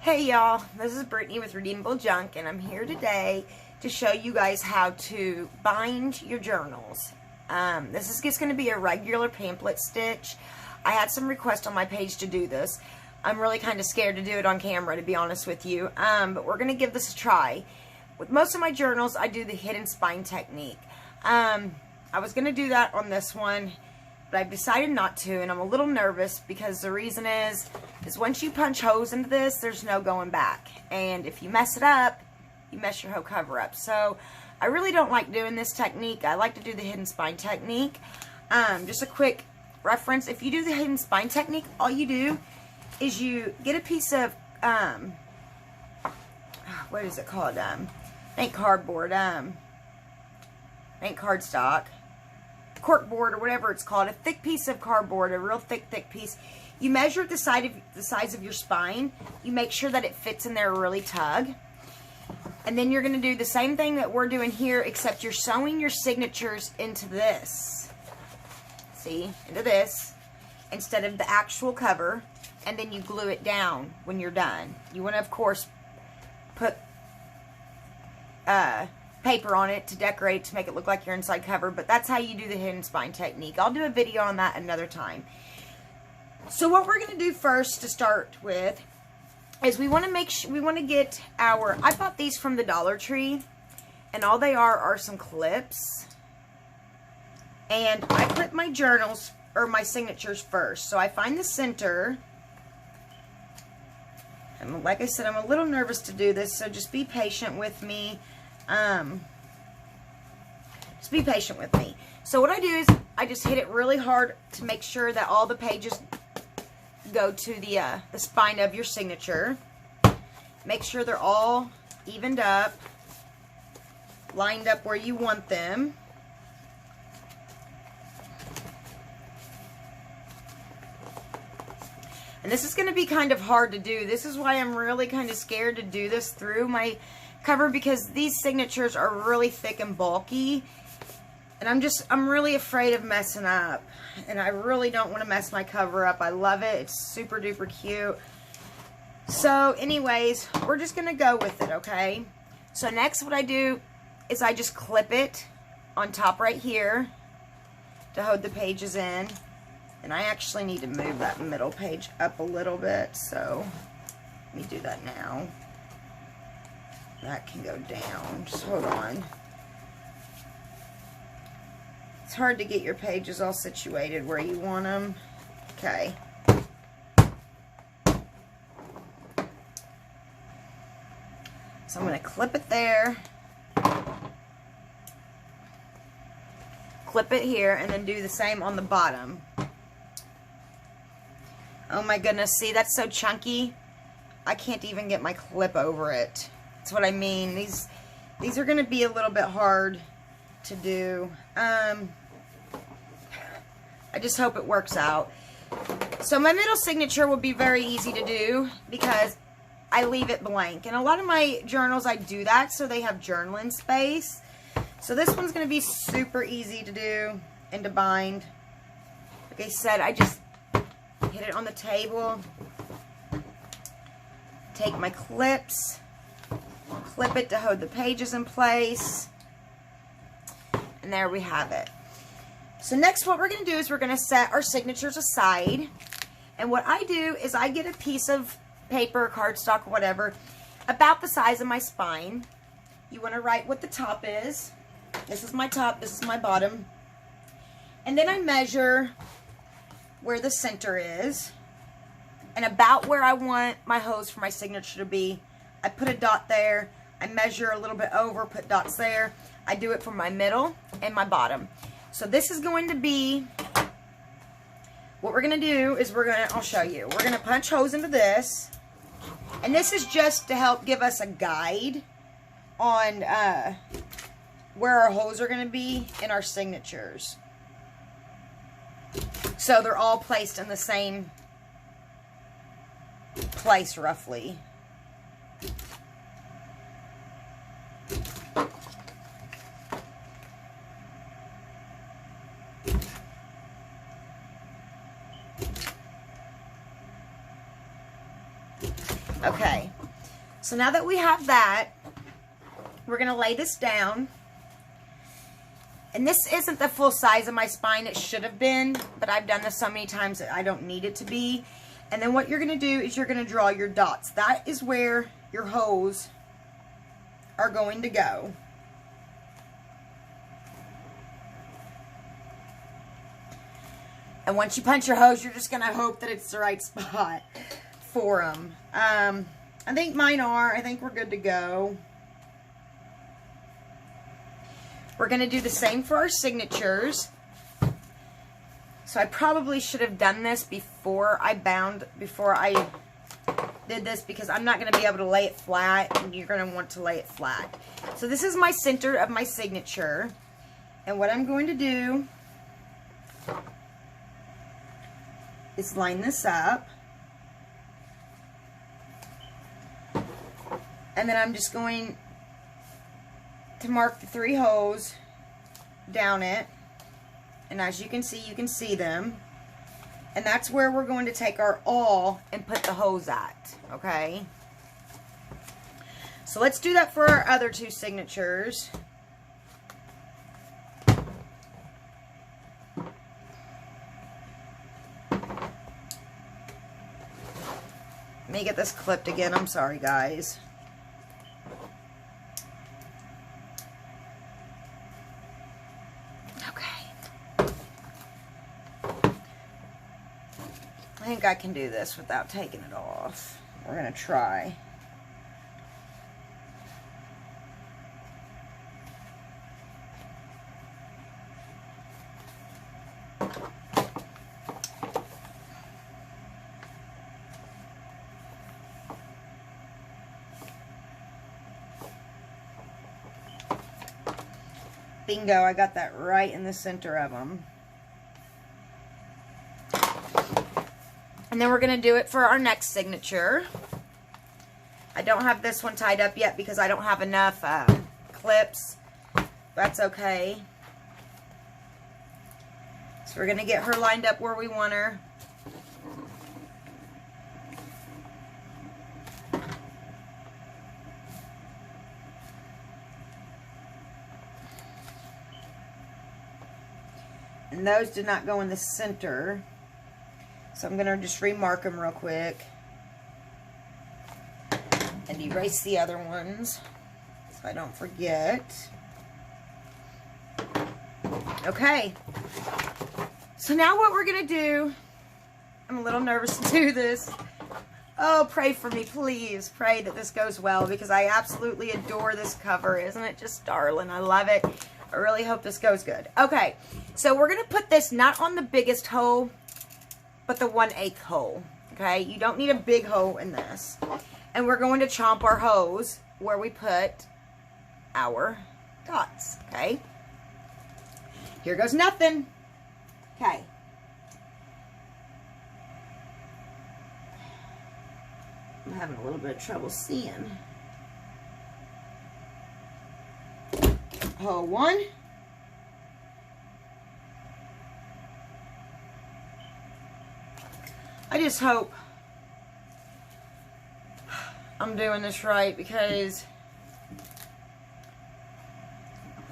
Hey y'all, this is Brittany with Redeemable Junk, and I'm here today to show you guys how to bind your journals. This is just going to be a regular pamphlet stitch. I had some requests on my page to do this. I'm really kind of scared to do it on camera, to be honest with you, but we're going to give this a try. With most of my journals, I do the hidden spine technique. I was going to do that on this one, but I've decided not to, and I'm a little nervous because the reason is once you punch holes into this, there's no going back. And if you mess it up, you mess your whole cover up. So I really don't like doing this technique. I like to do the hidden spine technique. Just a quick reference. If you do the hidden spine technique, all you do is you get a piece of, what is it called? Ain't cardboard, ain't cardstock. Corkboard or whatever it's called, a thick piece of cardboard, a real thick piece. You measure the size of your spine. You make sure that it fits in there really tug. And then you're going to do the same thing that we're doing here, except you're sewing your signatures into this. See? Into this instead of the actual cover. And then you glue it down when you're done. You want to, of course, put paper on it to decorate it to make it look like your inside cover, but that's how you do the hidden spine technique. I'll do a video on that another time. So what we're going to do first to start with is we want to make sure, we want to get our, I bought these from the Dollar Tree, and all they are some clips, and I clip my journals or my signatures first. So I find the center, and like I said, I'm a little nervous to do this, so just be patient with me. Just be patient with me. So what I do is I just hit it really hard to make sure that all the pages go to the spine of your signature. Make sure they're all evened up, lined up where you want them. And this is going to be kind of hard to do. This is why I'm really kind of scared to do this through my cover, because these signatures are really thick and bulky, and I'm really afraid of messing up, and I really don't want to mess my cover up. I love it. It's super duper cute. So anyways, we're just gonna go with it, okay? So next what I do is I just clip it on top right here to hold the pages in, and I actually need to move that middle page up a little bit, so let me do that now. That can go down. Just hold on. It's hard to get your pages all situated where you want them. Okay. So I'm going to clip it there. Clip it here, and then do the same on the bottom. Oh my goodness, see, that's so chunky. I can't even get my clip over it. That's what I mean. These are going to be a little bit hard to do. I just hope it works out. So my middle signature will be very easy to do because I leave it blank. And a lot of my journals, I do that so they have journaling space. So this one's going to be super easy to do and to bind. Like I said, I just hit it on the table. Take my clips. Clip it to hold the pages in place. And there we have it. So next what we're going to do is we're going to set our signatures aside. And what I do is I get a piece of paper, cardstock, whatever, about the size of my spine. You want to write what the top is. This is my top, this is my bottom. And then I measure where the center is. And about where I want my hose for my signature to be. I put a dot there, I measure a little bit over, put dots there. I do it for my middle and my bottom. So this is going to be, what we're going to do is I'll show you. We're going to punch holes into this. And this is just to help give us a guide on where our holes are going to be in our signatures. So they're all placed in the same place roughly. Okay, so now that we have that, we're going to lay this down. And this isn't the full size of my spine. It should have been, but I've done this so many times that I don't need it to be. And then what you're going to do is you're going to draw your dots. That is where your holes are going to go. And once you punch your holes, you're just going to hope that it's the right spot for them. I think mine are. I think we're good to go. We're going to do the same for our signatures. So I probably should have done this before I did this, because I'm not going to be able to lay it flat, and you're going to want to lay it flat. So this is my center of my signature. And what I'm going to do is line this up. And then I'm just going to mark the 3 holes down it. And as you can see them. And that's where we're going to take our awl and put the hose at, okay? So let's do that for our other 2 signatures. Let me get this clipped again. I'm sorry, guys. I think I can do this without taking it off. We're going to try. Bingo, I got that right in the center of them. And then we're going to do it for our next signature. I don't have this one tied up yet because I don't have enough clips. That's okay. So we're going to get her lined up where we want her. And those did not go in the center. So I'm going to just remark them real quick and erase the other ones so I don't forget. Okay. So now what we're going to do, I'm a little nervous to do this. Oh, pray for me, please. Pray that this goes well, because I absolutely adore this cover. Isn't it just darling? I love it. I really hope this goes good. Okay. So we're going to put this not on the biggest hole, but the 1/8 hole, okay? You don't need a big hole in this. And we're going to chomp our hose where we put our dots, okay? Here goes nothing. Okay. I'm having a little bit of trouble seeing. Hole 1. I just hope I'm doing this right, because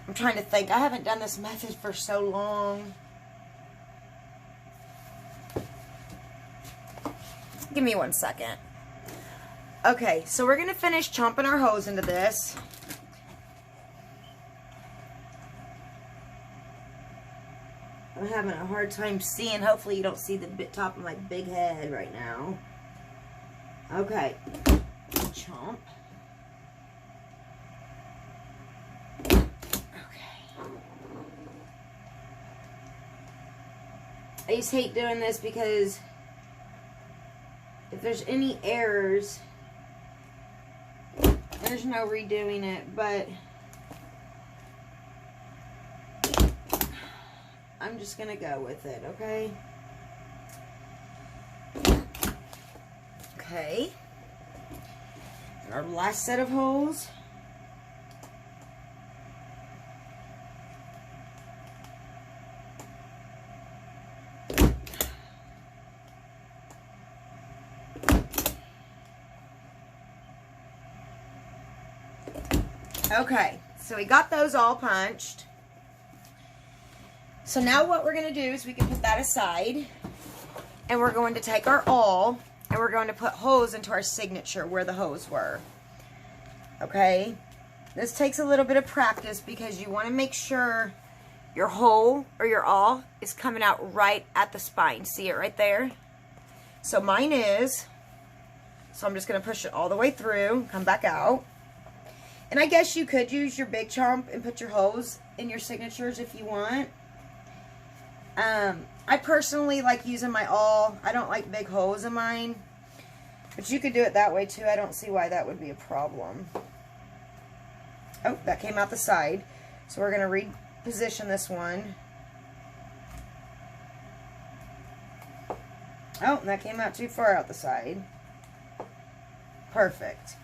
I'm trying to think. I haven't done this method for so long. Give me 1 second. Okay, so we're going to finish chomping our hose into this. I'm having a hard time seeing. Hopefully you don't see the top of my big head right now. Okay. Chomp. Okay. I just hate doing this because if there's any errors, there's no redoing it, but I'm just going to go with it, okay? Okay. And our last set of holes. Okay, so we got those all punched. So now what we're going to do is we can put that aside, and we're going to take our awl and we're going to put holes into our signature where the holes were. Okay, this takes a little bit of practice because you want to make sure your hole or your awl is coming out right at the spine. See it right there? So mine is. So I'm just going to push it all the way through, come back out. And I guess you could use your big chomp and put your holes in your signatures if you want. I personally like using my awl. I don't like big holes in mine. But you could do it that way too. I don't see why that would be a problem. Oh, that came out the side. So we're going to reposition this one. Oh, that came out too far out the side. Perfect.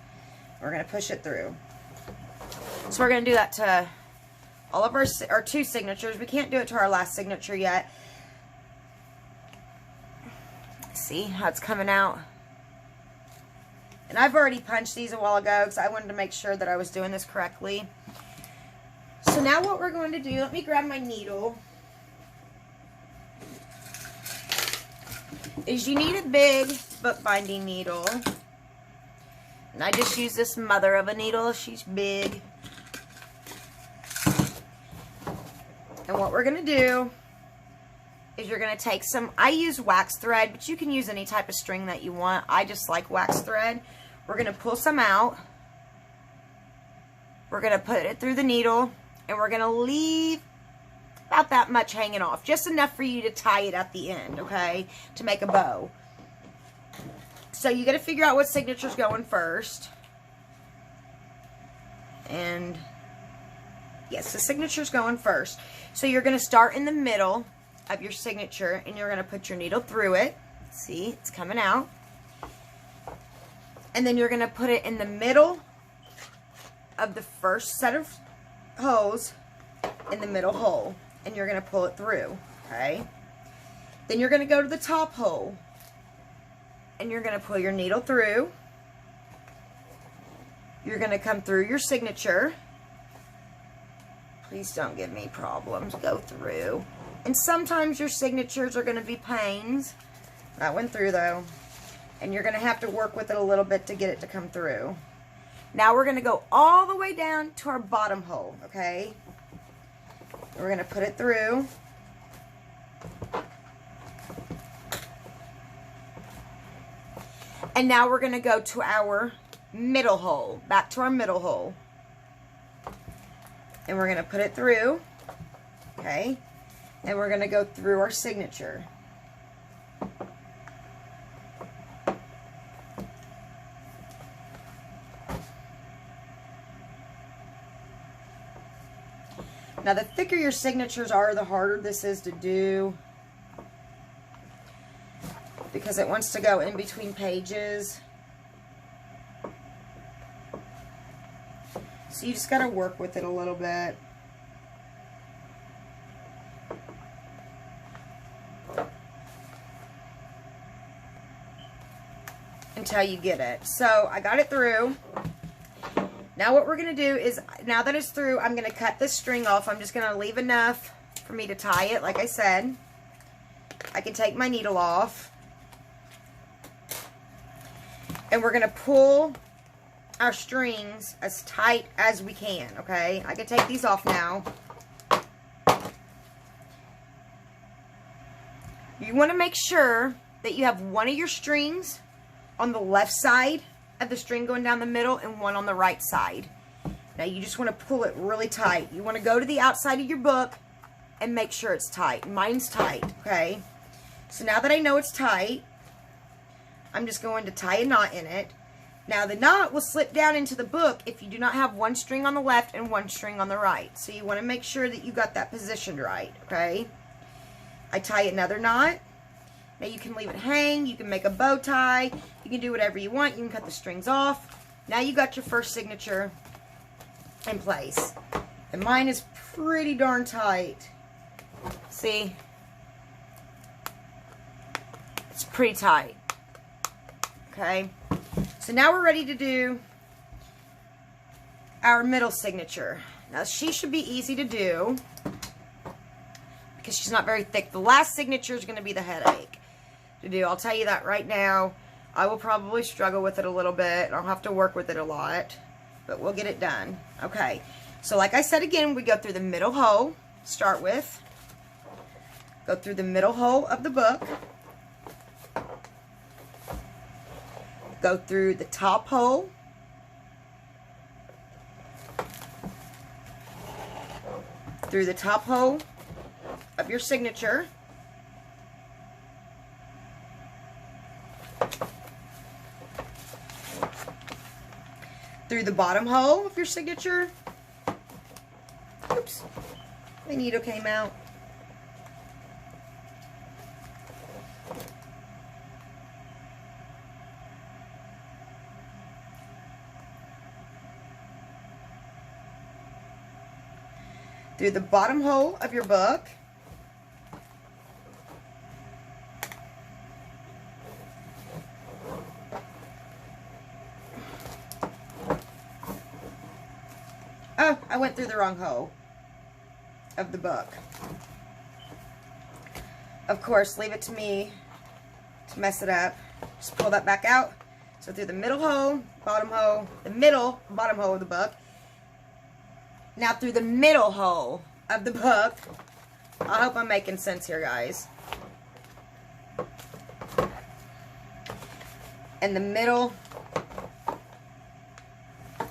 We're going to push it through. So we're going to do that to all of our 2 signatures. We can't do it to our last signature yet. See how it's coming out? And I've already punched these a while ago because I wanted to make sure that I was doing this correctly. So now what we're going to do, let me grab my needle, is you need a big bookbinding needle. And I just use this mother of a needle. She's big. And what we're going to do is you're going to take some, I use wax thread, but you can use any type of string that you want. I just like wax thread. We're going to pull some out. We're going to put it through the needle, and we're going to leave about that much hanging off. Just enough for you to tie it at the end, okay, to make a bow. So you got to figure out what signature's going first. And yes, the signature's going first. So you're going to start in the middle of your signature, and you're going to put your needle through it. See, it's coming out. And then you're going to put it in the middle of the first set of holes in the middle hole, and you're going to pull it through, okay? Then you're going to go to the top hole, and you're going to pull your needle through. You're going to come through your signature. Please don't give me problems. Go through. And sometimes your signatures are going to be pains. That went through though. And you're going to have to work with it a little bit to get it to come through. Now we're going to go all the way down to our bottom hole, okay? We're going to put it through. And now we're going to go to our middle hole, back to our middle hole. And we're going to put it through, okay? And we're going to go through our signature. Now, the thicker your signatures are, the harder this is to do, because it wants to go in between pages. So you just got to work with it a little bit. Until you get it. So I got it through. Now what we're going to do is, now that it's through, I'm going to cut this string off. I'm just going to leave enough for me to tie it, like I said. I can take my needle off. And we're going to pull our strings as tight as we can, okay? I can take these off now. You want to make sure that you have one of your strings on the left side of the string going down the middle and one on the right side. Now you just want to pull it really tight. You want to go to the outside of your book and make sure it's tight. Mine's tight, okay? So now that I know it's tight, I'm just going to tie a knot in it. Now the knot will slip down into the book if you do not have one string on the left and one string on the right. So you want to make sure that you got that positioned right, okay? I tie another knot. Now you can leave it hang, you can make a bow tie, you can do whatever you want, you can cut the strings off. Now you got your first signature in place. And mine is pretty darn tight. See? It's pretty tight. Okay? So now we're ready to do our middle signature. Now, she should be easy to do because she's not very thick. The last signature is going to be the headache to do. I'll tell you that right now. I will probably struggle with it a little bit. I'll have to work with it a lot, but we'll get it done. Okay, so like I said again, we go through the middle hole, start with. Go through the middle hole of the book. Go through the top hole. Through the top hole of your signature. Through the bottom hole of your signature. Oops, my needle came out. Through the bottom hole of your book. Oh, I went through the wrong hole of the book. Of course, leave it to me to mess it up. Just pull that back out. So through the middle hole, bottom hole, the middle, bottom hole of the book. Now through the middle hole of the book. I hope I'm making sense here, guys. And the middle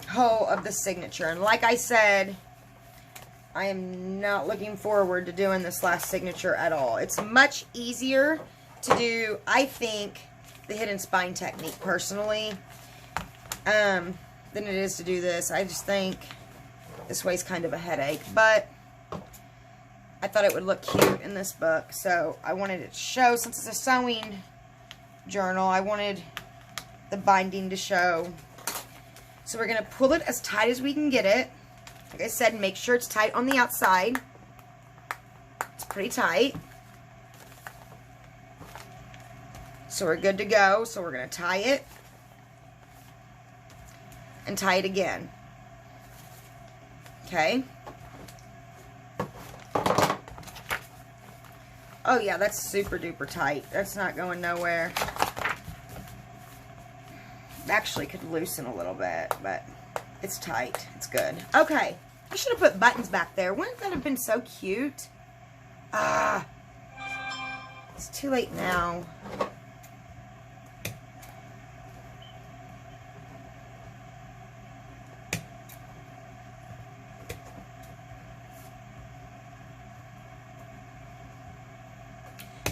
hole of the signature. And like I said, I am not looking forward to doing this last signature at all. It's much easier to do, I think, the hidden spine technique personally, than it is to do this. I just think this way's kind of a headache, but I thought it would look cute in this book, so I wanted it to show. Since it's a sewing journal, I wanted the binding to show. So we're going to pull it as tight as we can get it. Like I said, make sure it's tight on the outside. It's pretty tight. So we're good to go. So we're going to tie it and tie it again. Okay. Oh yeah, that's super duper tight. That's not going nowhere. Actually could loosen a little bit, but it's tight. It's good. Okay. I should have put buttons back there. Wouldn't that have been so cute? Ah. It's too late now.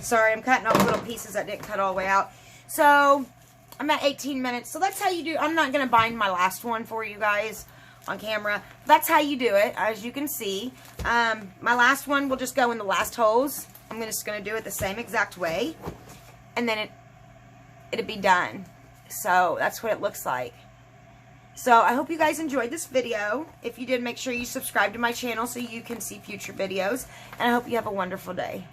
Sorry, I'm cutting off little pieces that didn't cut all the way out. So, I'm at 18 minutes. So, that's how you do. I'm not going to bind my last one for you guys on camera. That's how you do it, as you can see. My last one will just go in the last holes. I'm just going to do it the same exact way. And then it'll be done. So, that's what it looks like. So, I hope you guys enjoyed this video. If you did, make sure you subscribe to my channel so you can see future videos. And I hope you have a wonderful day.